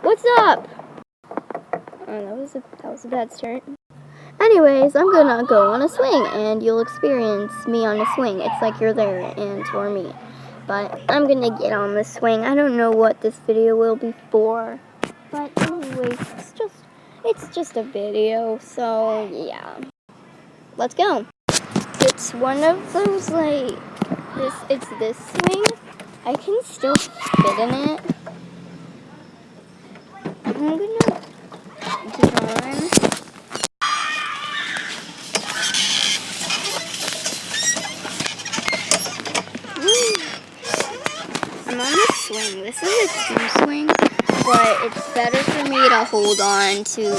What's up? Oh, that was a bad start. Anyways, I'm gonna go on a swing, and you'll experience me on a swing. It's like you're there and or me. But I'm gonna get on the swing. I don't know what this video will be for, but anyways, it's just a video. So yeah, let's go. It's one of those like this. It's this swing. I can still fit in it. I'm gonna get on. I'm on the swing. This is a team swing, but it's better for me to hold on to the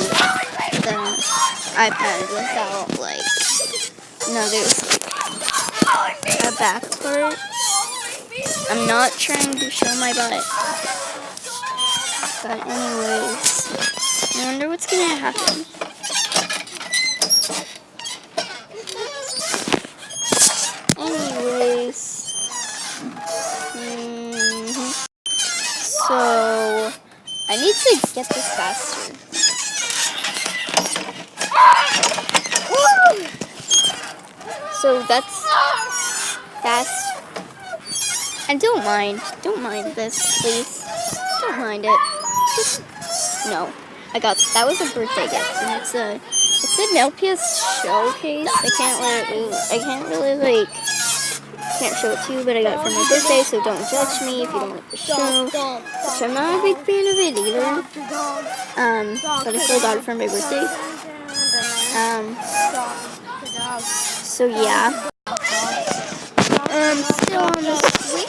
iPad without like, there's like a back part. I'm not trying to show my butt. But anyways, I wonder what's gonna happen. Anyways. So, I need to get this faster. Woo! So that's fast. And don't mind this, please. Don't mind it. No, that was a birthday gift, and it's an LPS showcase. I can't show it to you, but I got it for my birthday, so don't judge me if you don't like the show. Which I'm not a big fan of it either. But I still got it for my birthday. So yeah. Still on the swing.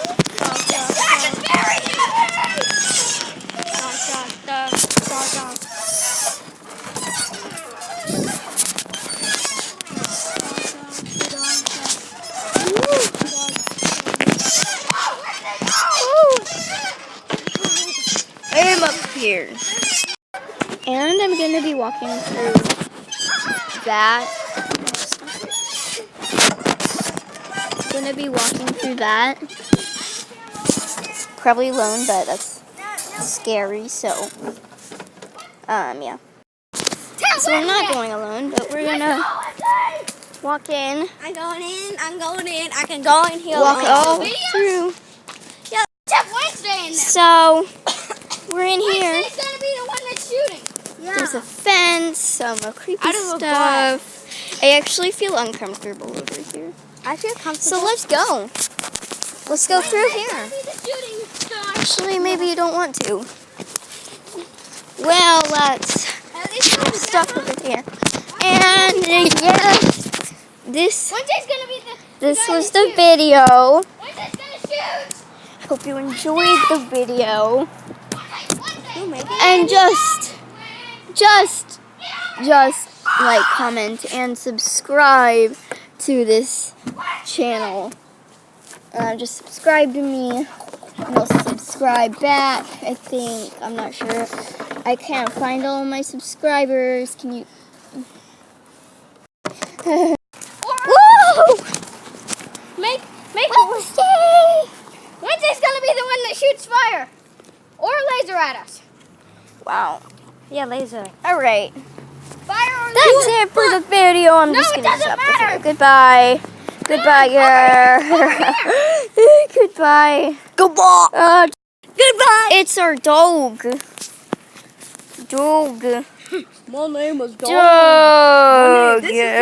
I'm up here. And I'm going to be walking through that. Probably alone, but that's scary, so yeah. So I'm not going alone, but we're gonna walk in. I'm going in. I can go in here. Walk all through. Yeah, Jeff Wednesday in there. So we're in here. Wednesday's gonna be the one that's shooting. Yeah. There's a fence, some creepy stuff. I actually feel uncomfortable over here. I feel comfortable. So let's go. Let's go through here. Actually, maybe you don't want to. Well, let's stuff over here. And yeah, this was the video. Hope you enjoyed the video. And just like, comment, and subscribe to this channel. Just subscribe to me. And you'll subscribe back, I think. I'm not sure. I can't find all my subscribers. Can you? Woo! Make Wednesday! Wednesday's gonna be the one that shoots fire or laser at us. Wow. Yeah, laser. All right. Fire or That's laser. it for the video. I'm just gonna stop the video. Goodbye. Goodbye, yeah. Goodbye. Goodbye. Goodbye. It's our dog. Dog. My name is Dog. Dog.